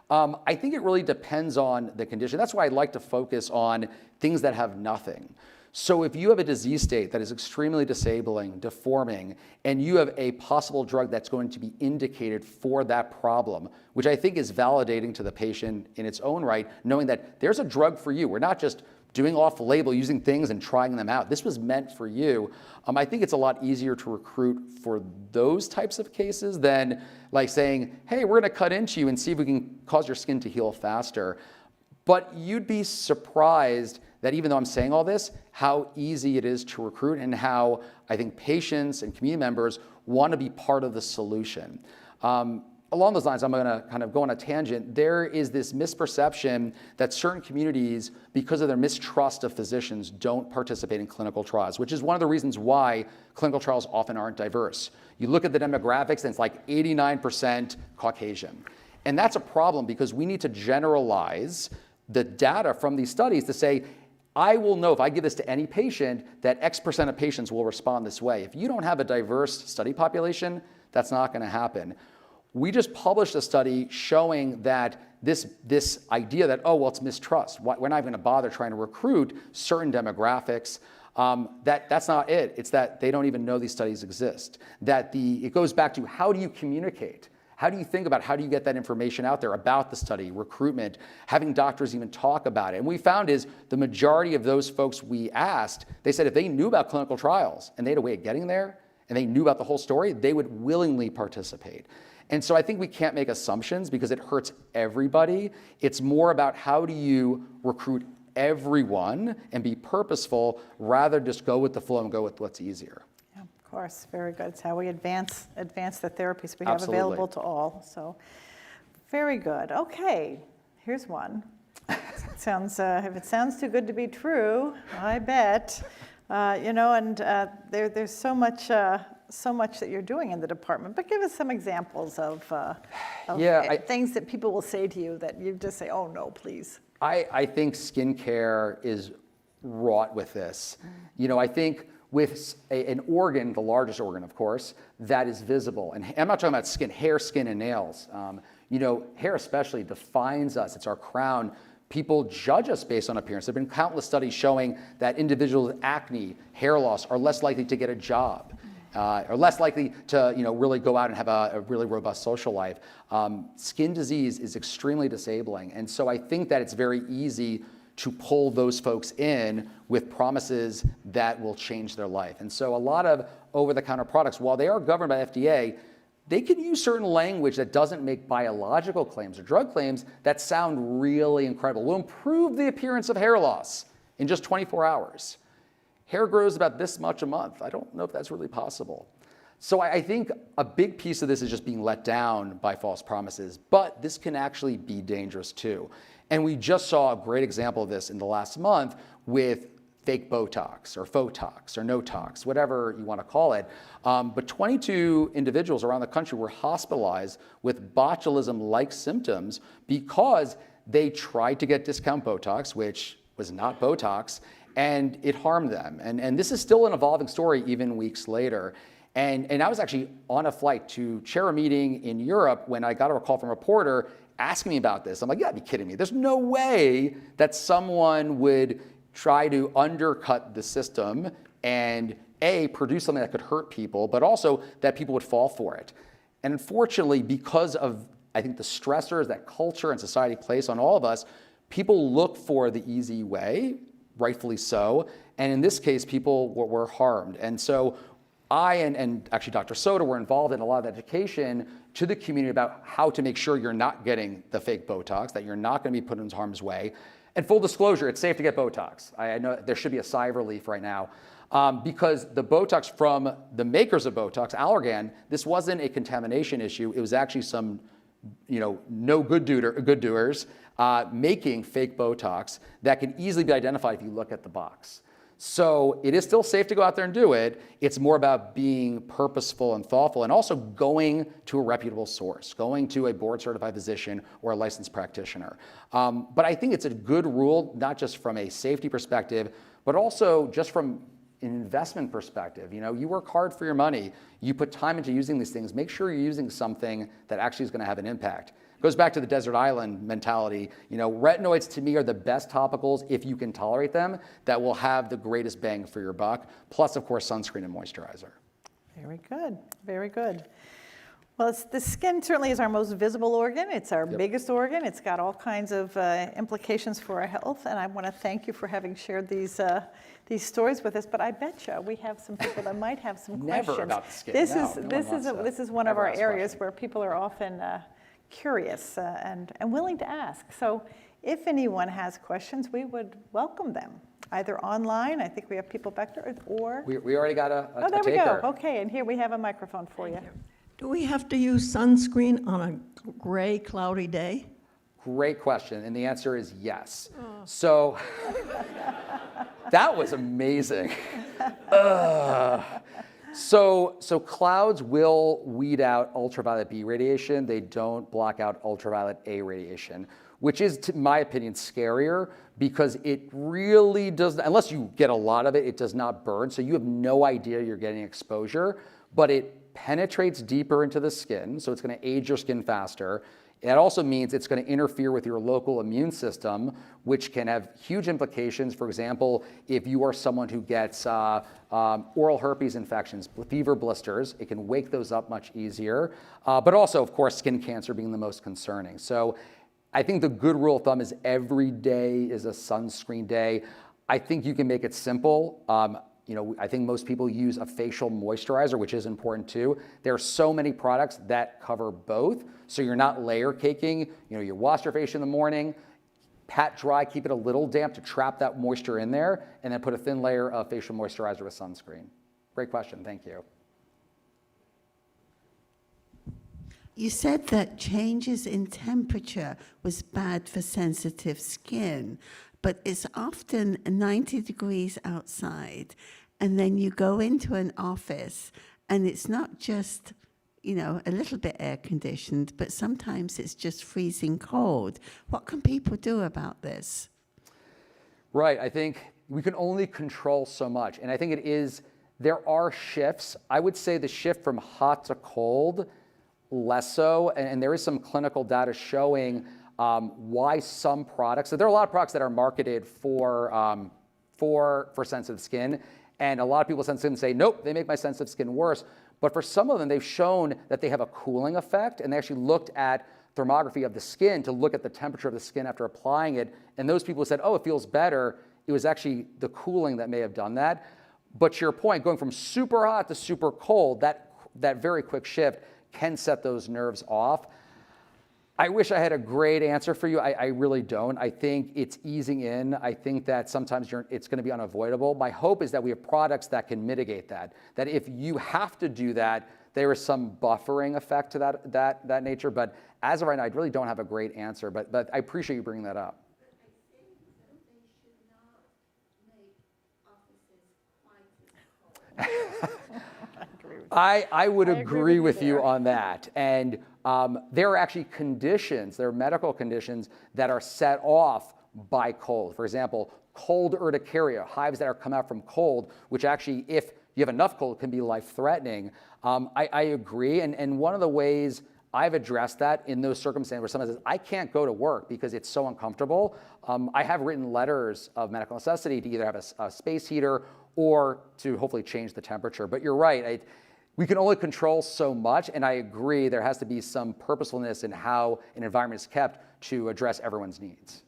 I think it really depends on the condition. That's why I like to focus on things that have nothing. So if you have a disease state that is extremely disabling, deforming, and you have a possible drug that's going to be indicated for that problem, which I think is validating to the patient in its own right, knowing that there's a drug for you. We're not just doing off-label, using things and trying them out. This was meant for you. I think it's a lot easier to recruit for those types of cases than like saying, hey, we're gonna cut into you and see if we can cause your skin to heal faster. But you'd be surprised that even though I'm saying all this, how easy it is to recruit and how I think patients and community members want to be part of the solution. Along those lines, I'm going to kind of go on a tangent. There is this misperception that certain communities, because of their mistrust of physicians, don't participate in clinical trials, which is one of the reasons why clinical trials often aren't diverse. You look at the demographics and it's like 89% Caucasian. And that's a problem because we need to generalize the data from these studies to say, I will know if I give this to any patient that X% of patients will respond this way. If you don't have a diverse study population, that's not going to happen. We just published a study showing that this idea that, oh, well, it's mistrust. We're not even going to bother trying to recruit certain demographics. That's not it. It's that they don't even know these studies exist. It goes back to how do you communicate? How do you think about how do you get that information out there about the study, recruitment, having doctors even talk about it? And we found is the majority of those folks we asked, they said if they knew about clinical trials and they had a way of getting there and they knew about the whole story, they would willingly participate. And so I think we can't make assumptions because it hurts everybody. It's more about how do you recruit everyone and be purposeful rather than just go with the flow and go with what's easier. Yeah, of course, very good. It's how we advance the therapies we have Absolutely. available to all. So very good. Okay, here's one. Sounds if it sounds too good to be true, I bet. There's so much that you're doing in the department, but give us some examples of things that people will say to you that you just say, oh no, please. I think skincare is wrought with this. I think with an organ, the largest organ, of course, that is visible. And I'm not talking about skin, hair, skin, and nails. Hair especially defines us. It's our crown. People judge us based on appearance. There have been countless studies showing that individuals with acne, hair loss, are less likely to get a job, are less likely to really go out and have a really robust social life. Skin disease is extremely disabling. And so I think that it's very easy to pull those folks in with promises that will change their life. And so a lot of over-the-counter products, while they are governed by FDA, they can use certain language that doesn't make biological claims or drug claims that sound really incredible. Will improve the appearance of hair loss in just 24 hours. Hair grows about this much a month. I don't know if that's really possible. So I think a big piece of this is just being let down by false promises, but this can actually be dangerous too. And we just saw a great example of this in the last month with fake Botox or Photox or No-Tox, whatever you want to call it. But 22 individuals around the country were hospitalized with botulism-like symptoms because they tried to get discount Botox, which was not Botox, and it harmed them. And this is still an evolving story even weeks later. And I was actually on a flight to chair a meeting in Europe when I got a call from a reporter asking me about this. I'm like, you gotta be kidding me. There's no way that someone would try to undercut the system and produce something that could hurt people, but also that people would fall for it. And unfortunately, because of, I think, the stressors that culture and society place on all of us, people look for the easy way, rightfully so. And in this case, people were harmed. And so I and actually Dr. Soda were involved in a lot of education to the community about how to make sure you're not getting the fake Botox, that you're not going to be put in harm's way. And full disclosure, it's safe to get Botox. I know there should be a sigh of relief right now because the Botox from the makers of Botox, Allergan, this wasn't a contamination issue. It was actually some, no good doers making fake Botox that can easily be identified if you look at the box. So it is still safe to go out there and do it. It's more about being purposeful and thoughtful and also going to a reputable source, going to a board certified physician or a licensed practitioner. But I think it's a good rule, not just from a safety perspective, but also just from an investment perspective. You work hard for your money, you put time into using these things, make sure you're using something that actually is going to have an impact. Goes back to the desert island mentality. Retinoids to me are the best topicals, if you can tolerate them, that will have the greatest bang for your buck. Plus, of course, sunscreen and moisturizer. Very good, very good. Well, the skin certainly is our most visible organ. It's our biggest organ. It's got all kinds of implications for our health. And I want to thank you for having shared these stories with us. But I bet you we have some people that might have some questions. Never about the skin. This is one of our areas where people are often curious and willing to ask. So if anyone has questions, we would welcome them. either online, I think we have people back there, or, We already got a oh, there we taker. go. Okay, and here we have a microphone for you. Do we have to use sunscreen on a gray, cloudy day? Great question, and the answer is yes. So that was amazing. So clouds will weed out ultraviolet B radiation. They don't block out ultraviolet A radiation, which is, in my opinion, scarier because it really does, unless you get a lot of it, it does not burn. So you have no idea you're getting exposure, but it penetrates deeper into the skin. So it's going to age your skin faster. It also means it's going to interfere with your local immune system, which can have huge implications. For example, if you are someone who gets oral herpes infections, fever blisters, it can wake those up much easier. But also, of course, skin cancer being the most concerning. So I think the good rule of thumb is every day is a sunscreen day. I think you can make it simple. I think most people use a facial moisturizer, which is important too. There are so many products that cover both, so you're not layer caking. You wash your face in the morning, pat dry, keep it a little damp to trap that moisture in there, and then put a thin layer of facial moisturizer with sunscreen. Great question, thank you. You said that changes in temperature was bad for sensitive skin, but it's often 90 degrees outside, and then you go into an office, and it's not just, a little bit air conditioned, but sometimes it's just freezing cold. What can people do about this? Right, I think we can only control so much, and I think there are shifts. I would say the shift from hot to cold, less so, and there is some clinical data showing why some products, so there are a lot of products that are marketed for sensitive skin, and a lot of people with sensitive skin say, nope, they make my sensitive skin worse. But for some of them, they've shown that they have a cooling effect, and they actually looked at thermography of the skin to look at the temperature of the skin after applying it, and those people said, oh, it feels better. It was actually the cooling that may have done that. But to your point, going from super hot to super cold, that very quick shift can set those nerves off. I wish I had a great answer for you. I really don't. I think it's easing in. I think that sometimes it's going to be unavoidable. My hope is that we have products that can mitigate that. That if you have to do that, there is some buffering effect to that nature. But as of right now, I really don't have a great answer. But I appreciate you bringing that up. I would agree with you on that. And there are actually conditions, there are medical conditions that are set off by cold. For example, cold urticaria, hives that are come out from cold, which actually, if you have enough cold, can be life-threatening. I agree. And one of the ways I've addressed that in those circumstances where someone says, I can't go to work because it's so uncomfortable, I have written letters of medical necessity to either have a space heater or to hopefully change the temperature. But you're right. We can only control so much, and I agree there has to be some purposefulness in how an environment is kept to address everyone's needs.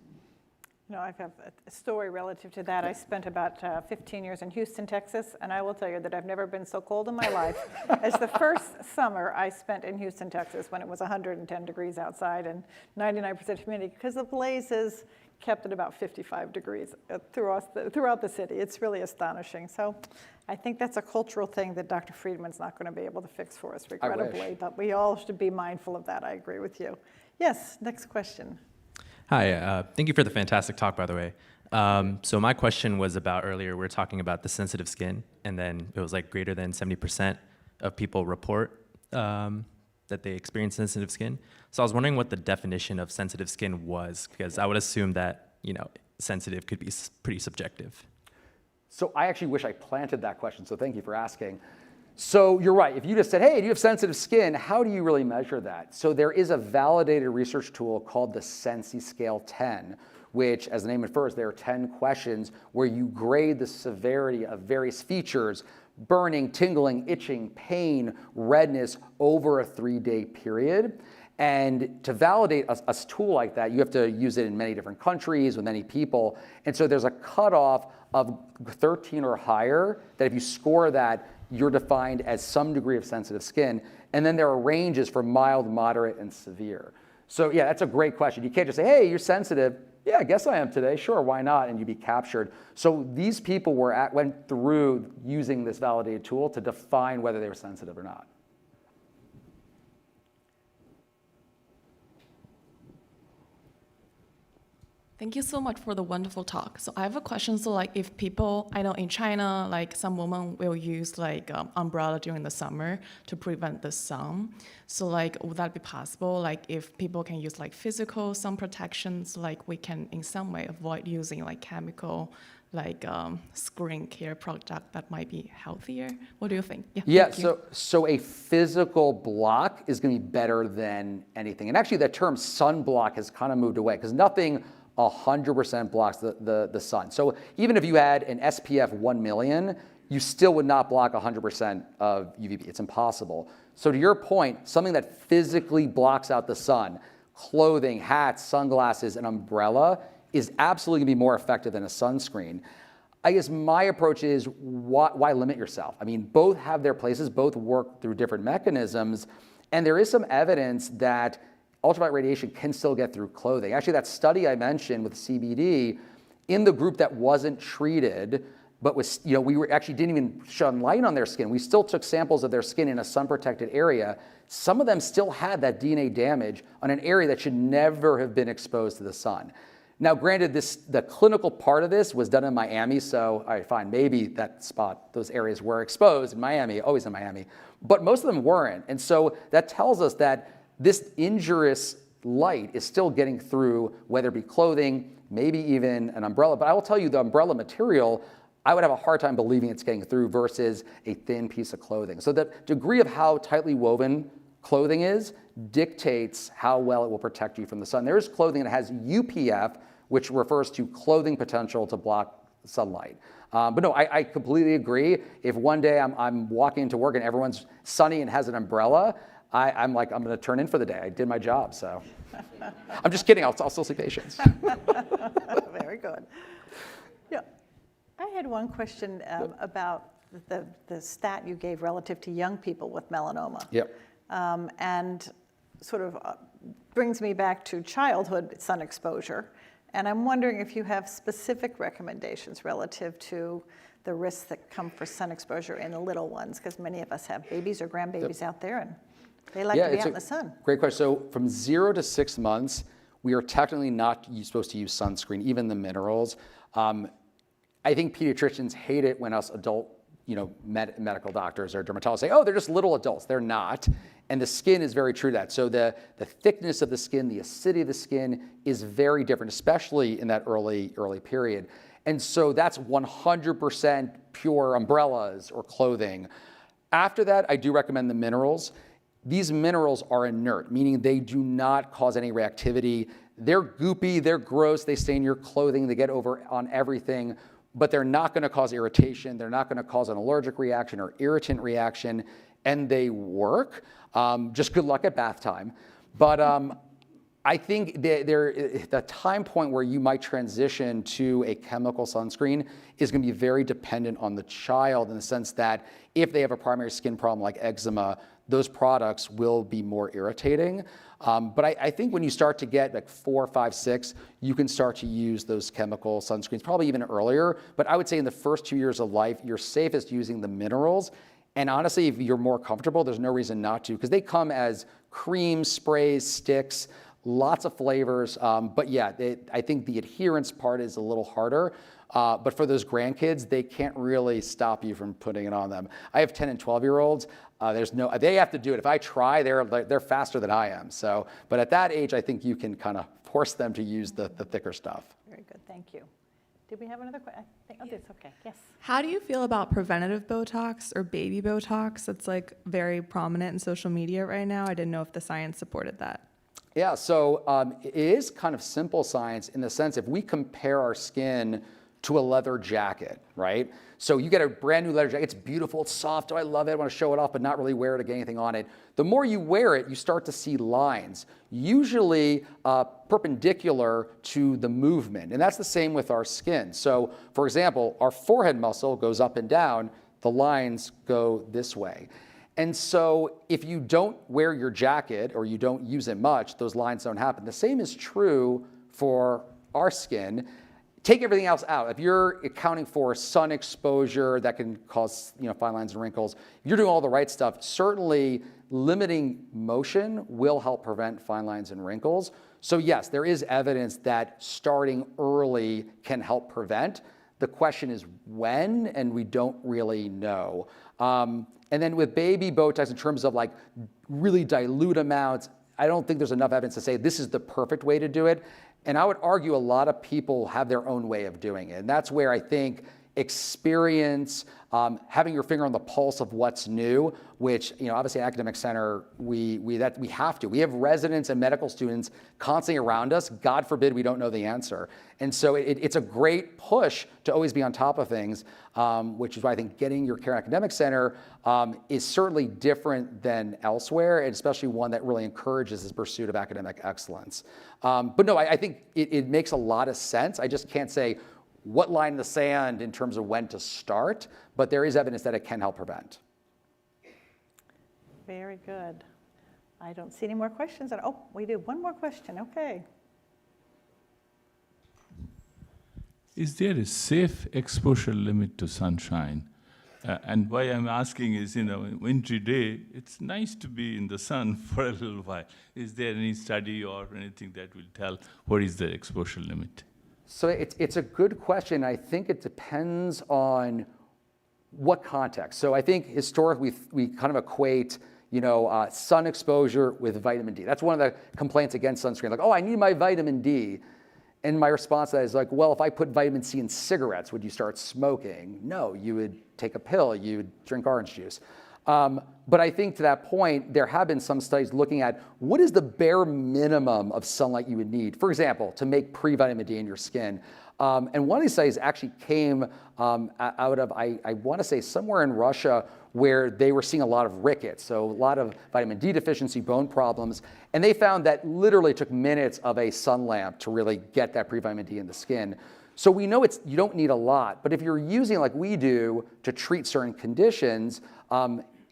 I have a story relative to that. I spent about 15 years in Houston, Texas, and I will tell you that I've never been so cold in my life as the first summer I spent in Houston, Texas, when it was 110 degrees outside and 99% humidity, because the blazes kept at about 55 degrees throughout the city. It's really astonishing. So I think that's a cultural thing that Dr. Friedman's not going to be able to fix for us, regrettably, but we all should be mindful of that. I agree with you. Yes, next question. Hi, thank you for the fantastic talk, by the way. So my question was about earlier, we were talking about the sensitive skin, and then it was like greater than 70% of people report that they experience sensitive skin. So I was wondering what the definition of sensitive skin was, because I would assume that, sensitive could be pretty subjective. So I actually wish I planted that question, so thank you for asking. So you're right. If you just said, hey, do you have sensitive skin? How do you really measure that? So there is a validated research tool called the Sensi Scale 10, which, as the name infers, there are 10 questions where you grade the severity of various features: burning, tingling, itching, pain, redness over a 3-day period. And to validate a tool like that, you have to use it in many different countries with many people. And so there's a cutoff of 13 or higher that if you score that, you're defined as some degree of sensitive skin. And then there are ranges for mild, moderate, and severe. So yeah, that's a great question. You can't just say, hey, you're sensitive. yeah, I guess I am today. Sure, why not? And you'd be captured. So these people went through using this validated tool to define whether they were sensitive or not. Thank you so much for the wonderful talk. So I have a question. So like if people, I know in China, like some women will use like umbrella during the summer to prevent the sun. So like, would that be possible? Like if people can use like physical sun protections, like we can in some way avoid using like chemical, like screen care product that might be healthier. What do you think? Yeah, thank you. so a physical block is going to be better than anything. And actually that term sunblock has kind of moved away because nothing 100% blocks the sun. So even if you had an SPF 1 million, you still would not block 100% of UVB. It's impossible. So to your point, something that physically blocks out the sun, clothing, hats, sunglasses, an umbrella, is absolutely going to be more effective than a sunscreen. I guess my approach is why limit yourself? I mean, both have their places, both work through different mechanisms, and there is some evidence that ultraviolet radiation can still get through clothing. Actually, that study I mentioned with CBD, in the group that wasn't treated, but was, actually didn't even shine light on their skin. We still took samples of their skin in a sun-protected area. Some of them still had that DNA damage on an area that should never have been exposed to the sun. Now, granted, the clinical part of this was done in Miami, so all right, fine, maybe those areas were exposed in Miami, always in Miami, but most of them weren't. And so that tells us that this injurious light is still getting through, whether it be clothing, maybe even an umbrella. But I will tell you, the umbrella material, I would have a hard time believing it's getting through versus a thin piece of clothing. So the degree of how tightly woven clothing is dictates how well it will protect you from the sun. There is clothing that has UPF, which refers to clothing potential to block sunlight. But no, I completely agree. If one day I'm walking into work and everyone's sunny and has an umbrella, I'm like, I'm going to turn in for the day. I did my job, so. I'm just kidding. I'll still see patients. Very good. Yeah, I had one question about the stat you gave relative to young people with melanoma. Yep. And sort of brings me back to childhood sun exposure. And I'm wondering if you have specific recommendations relative to the risks that come for sun exposure in the little ones, because many of us have babies or grandbabies out there, and they like to be out in the sun. Great question. So from 0 to 6 months, we are technically not supposed to use sunscreen, even the minerals. I think pediatricians hate it when us adult, medical doctors or dermatologists say, oh, they're just little adults. They're not. And the skin is very true to that. So the thickness of the skin, the acidity of the skin is very different, especially in that early period. And so that's 100% pure umbrellas or clothing. After that, I do recommend the minerals. These minerals are inert, meaning they do not cause any reactivity. They're goopy, they're gross, they stain your clothing, they get over on everything, but they're not going to cause irritation. They're not going to cause an allergic reaction or irritant reaction, and they work. Just good luck at bath time. But I think the time point where you might transition to a chemical sunscreen is going to be very dependent on the child, in the sense that if they have a primary skin problem like eczema, those products will be more irritating. But I think when you start to get like 4, 5, 6, you can start to use those chemical sunscreens, probably even earlier. But I would say in the first 2 years of life, you're safest using the minerals. And honestly, if you're more comfortable, there's no reason not to, because they come as creams, sprays, sticks, lots of flavors. But yeah, I think the adherence part is a little harder. But for those grandkids, they can't really stop you from putting it on them. I have 10 and 12-year-olds. They have to do it. If I try, they're faster than I am. So, but at that age, I think you can kind of force them to use the thicker stuff. Very good, thank you. Did we have another question? Oh, that's okay, yes. How do you feel about preventative Botox or baby Botox? It's like very prominent in social media right now. I didn't know if the science supported that. Yeah, so it is kind of simple science in the sense if we compare our skin to a leather jacket, right? So you get a brand new leather jacket, it's beautiful, it's soft, oh, I love it, I want to show it off, but not really wear it or get anything on it. The more you wear it, you start to see lines, usually perpendicular to the movement. And that's the same with our skin. So for example, our forehead muscle goes up and down, the lines go this way. And so if you don't wear your jacket or you don't use it much, those lines don't happen. The same is true for our skin, take everything else out. If you're accounting for sun exposure that can cause fine lines and wrinkles, if you're doing all the right stuff, certainly limiting motion will help prevent fine lines and wrinkles. So yes, there is evidence that starting early can help prevent. The question is when, and we don't really know. And then with baby Botox, in terms of like really dilute amounts, I don't think there's enough evidence to say this is the perfect way to do it. And I would argue a lot of people have their own way of doing it. And that's where I think experience, having your finger on the pulse of what's new, which obviously at academic center, we have to. We have residents and medical students constantly around us. God forbid we don't know the answer. And so it's a great push to always be on top of things, which is why I think getting your care at academic center is certainly different than elsewhere, and especially one that really encourages this pursuit of academic excellence. But no, I think it makes a lot of sense. I just can't say what line in the sand in terms of when to start, but there is evidence that it can help prevent. Very good. I don't see any more questions. Oh, we do. One more question. Okay. Is there a safe exposure limit to sunshine? And why I'm asking is, wintry day, it's nice to be in the sun for a little while. Is there any study or anything that will tell what is the exposure limit? So it's a good question. I think it depends on what context. So I think historically we kind of equate sun exposure with vitamin D. That's one of the complaints against sunscreen. Like, oh, I need my vitamin D. And my response to that is like, well, if I put vitamin C in cigarettes, would you start smoking? No, you would take a pill, you would drink orange juice. But I think to that point, there have been some studies looking at what is the bare minimum of sunlight you would need, for example, to make pre-vitamin D in your skin. And one of these studies actually came out of, I want to say, somewhere in Russia, where they were seeing a lot of rickets, so a lot of vitamin D deficiency, bone problems. And they found that literally took minutes of a sun lamp to really get that pre-vitamin D in the skin. So we know you don't need a lot, but if you're using like we do to treat certain conditions,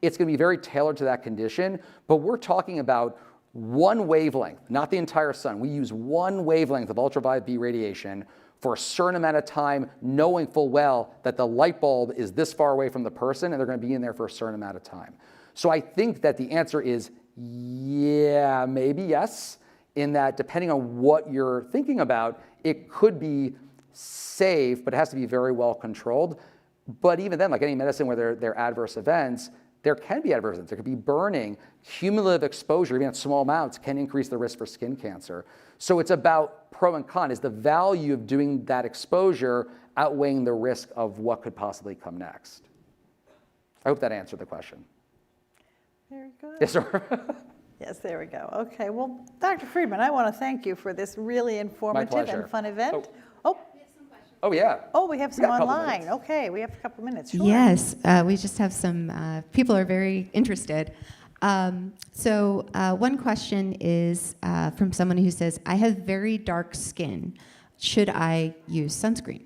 it's going to be very tailored to that condition. But we're talking about one wavelength, not the entire sun. We use one wavelength of ultraviolet B radiation for a certain amount of time, knowing full well that the light bulb is this far away from the person and they're going to be in there for a certain amount of time. So I think that the answer is yeah, maybe yes, in that depending on what you're thinking about, it could be safe, but it has to be very well controlled. But even then, like any medicine where there are adverse events, there can be adverse events. There could be burning. Cumulative exposure, even at small amounts, can increase the risk for skin cancer. So it's about pro and con. Is the value of doing that exposure outweighing the risk of what could possibly come next? I hope that answered the question. Very good. Yes, sir. Yes, there we go. Okay, well, Dr. Friedman, I want to thank you for this really informative pleasure. and fun event. Oh, yeah. Oh, we have some got a couple online. minutes. Okay, we have a couple minutes. Sure. Yes, we just have some, people are very interested. So one question is from someone who says, I have very dark skin. Should I use sunscreen?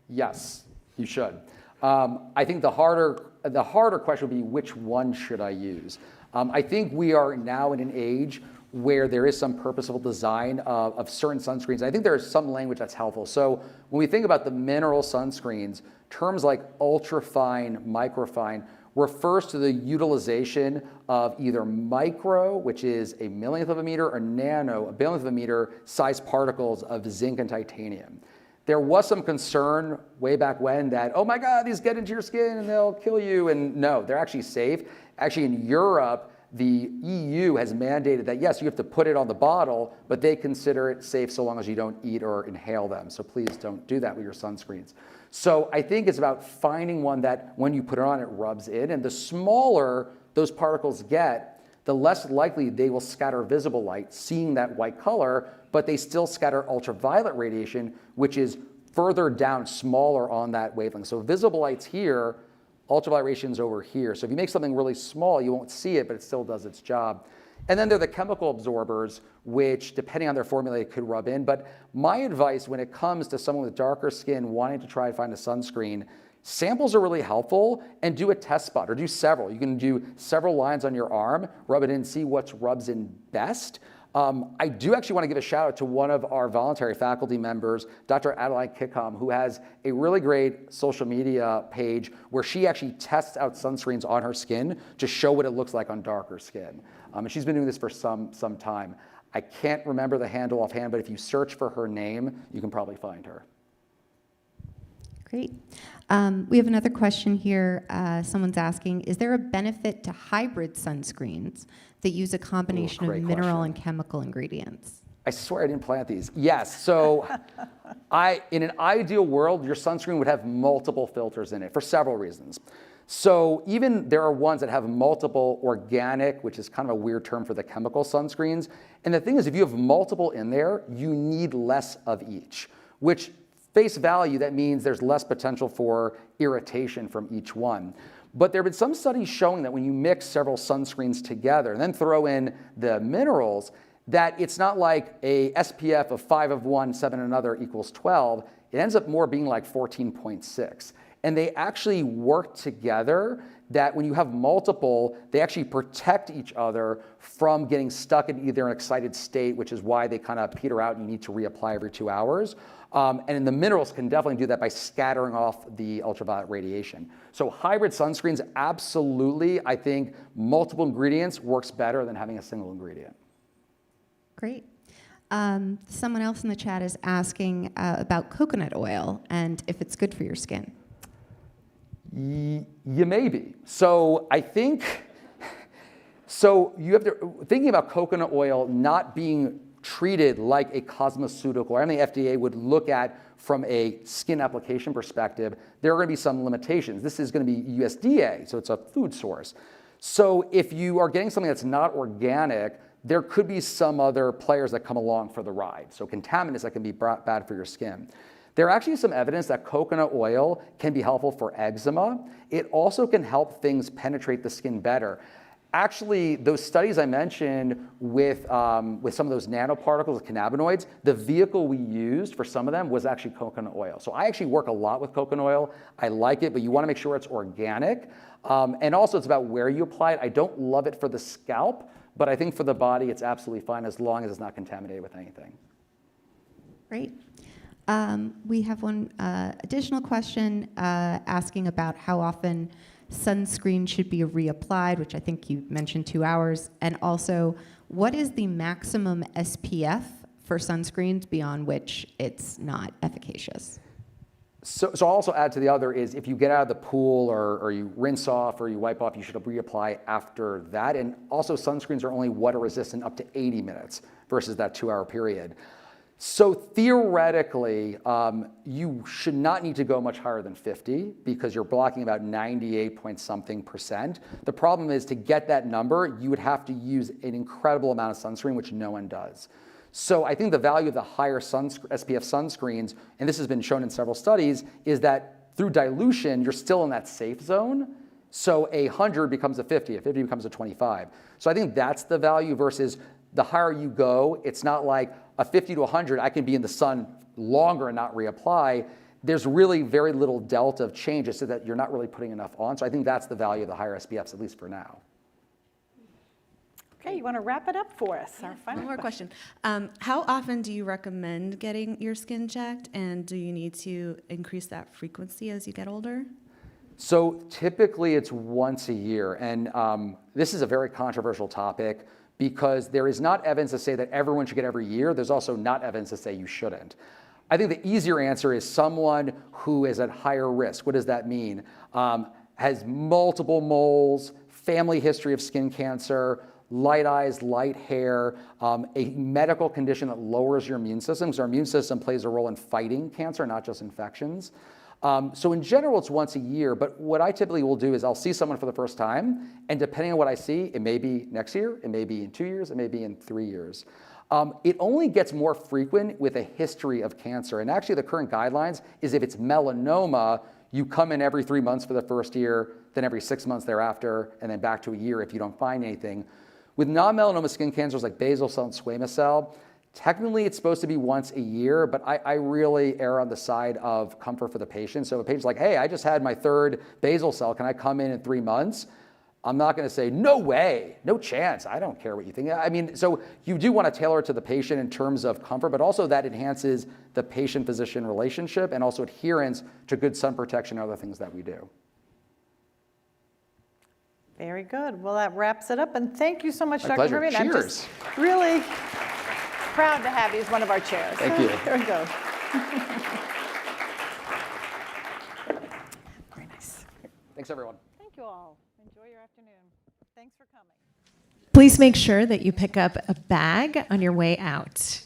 Yes, you should. I think the harder question would be, which one should I use? I think we are now in an age where there is some purposeful design of certain sunscreens. I think there is some language that's helpful. So when we think about the mineral sunscreens, terms like ultrafine, microfine, refers to the utilization of either micro, which is a millionth of a meter, or nano, a billionth of a meter, size particles of zinc and titanium. There was some concern way back when that, oh my God, these get into your skin and they'll kill you. And no, they're actually safe. Actually, in Europe, the EU has mandated that, yes, you have to put it on the bottle, but they consider it safe so long as you don't eat or inhale them. So please don't do that with your sunscreens. So I think it's about finding one that when you put it on, it rubs in. And the smaller those particles get, the less likely they will scatter visible light, seeing that white color, but they still scatter ultraviolet radiation, which is further down, smaller on that wavelength. So visible light's here, ultraviolet radiation's over here. So if you make something really small, you won't see it, but it still does its job. And then there are the chemical absorbers, which, depending on their formula, could rub in. But my advice when it comes to someone with darker skin wanting to try and find a sunscreen, samples are really helpful, and do a test spot, or do several. You can do several lines on your arm, rub it in, see what rubs in best. I do actually want to give a shout out to one of our voluntary faculty members, Dr. Adeline Kickham, who has a really great social media page where she actually tests out sunscreens on her skin to show what it looks like on darker skin. And she's been doing this for some time. I can't remember the handle offhand, but if you search for her name, you can probably find her. Great. We have another question here. Someone's asking, is there a benefit to hybrid sunscreens that use a combination of great mineral question. and chemical ingredients? I swear I didn't plant these. Yes, so in an ideal world, your sunscreen would have multiple filters in it for several reasons. So even there are ones that have multiple organic, which is kind of a weird term for the chemical sunscreens. And the thing is, if you have multiple in there, you need less of each, which face value, that means there's less potential for irritation from each one. But there have been some studies showing that when you mix several sunscreens together and then throw in the minerals, that it's not like a SPF of 5 of one, 7 of another equals 12. It ends up more being like 14.6. And they actually work together, that when you have multiple, they actually protect each other from getting stuck in either an excited state, which is why they kind of peter out and you need to reapply every 2 hours. And the minerals can definitely do that by scattering off the ultraviolet radiation. So hybrid sunscreens, absolutely, I think multiple ingredients works better than having a single ingredient. Great. Someone else in the chat is asking about coconut oil and if it's good for your skin. You may be. So I think, so you have to, thinking about coconut oil not being treated like a cosmeceutical, or anything the FDA would look at from a skin application perspective, there are going to be some limitations. This is going to be USDA, so it's a food source. So if you are getting something that's not organic, there could be some other players that come along for the ride. So contaminants that can be bad for your skin. There actually is some evidence that coconut oil can be helpful for eczema. It also can help things penetrate the skin better. Actually, those studies I mentioned with some of those nanoparticles, cannabinoids, the vehicle we used for some of them was actually coconut oil. So I actually work a lot with coconut oil. I like it, but you want to make sure it's organic. And also it's about where you apply it. I don't love it for the scalp, but I think for the body it's absolutely fine as long as it's not contaminated with anything. Great. We have one additional question asking about how often sunscreen should be reapplied, which I think you mentioned 2 hours, and also what is the maximum SPF for sunscreens beyond which it's not efficacious? So I'll also add to the other is if you get out of the pool or you rinse off or you wipe off, you should reapply after that. And also sunscreens are only water resistant up to 80 minutes versus that 2 hour period. So theoretically, you should not need to go much higher than 50 because you're blocking about 98-point-something%. The problem is to get that number, you would have to use an incredible amount of sunscreen, which no one does. So I think the value of the higher SPF sunscreens, and this has been shown in several studies, is that through dilution, you're still in that safe zone. So 100 becomes a 50, a 50 becomes a 25. So I think that's the value versus the higher you go, it's not like a 50 to 100, I can be in the sun longer and not reapply. There's really very little delta of changes so that you're not really putting enough on. So I think that's the value of the higher SPFs, at least for now. Okay, you want to wrap it up for us? Our final One more question. How often do you recommend getting your skin checked, and do you need to increase that frequency as you get older? So typically it's once a year. And this is a very controversial topic because there is not evidence to say that everyone should get every year. There's also not evidence to say you shouldn't. I think the easier answer is someone who is at higher risk. What does that mean? Has multiple moles, family history of skin cancer, light eyes, light hair, a medical condition that lowers your immune system, because our immune system plays a role in fighting cancer, not just infections. So in general, it's once a year, but what I typically will do is I'll see someone for the first time, and depending on what I see, it may be next year, it may be in 2 years, it may be in 3 years. It only gets more frequent with a history of cancer, and actually the current guidelines is if it's melanoma, you come in every 3 months for the first year, then every 6 months thereafter, and then back to a year if you don't find anything. With non-melanoma skin cancers like basal cell and squamous cell, technically it's supposed to be once a year, but I really err on the side of comfort for the patient. So if a patient's like, hey, I just had my 3rd basal cell, can I come in 3 months? I'm not going to say, no way, no chance, I don't care what you think. I mean, so you do want to tailor it to the patient in terms of comfort, but also that enhances the patient-physician relationship and also adherence to good sun protection and other things that we do. Very good. Well, that wraps it up. And thank you so much, My Dr. pleasure. Friedman. I'm Cheers. just really proud to have you as one of our chairs. Thank you. There we go. Very nice. Thanks, everyone. Thank you all. Enjoy your afternoon. Thanks for coming. Please make sure that you pick up a bag on your way out.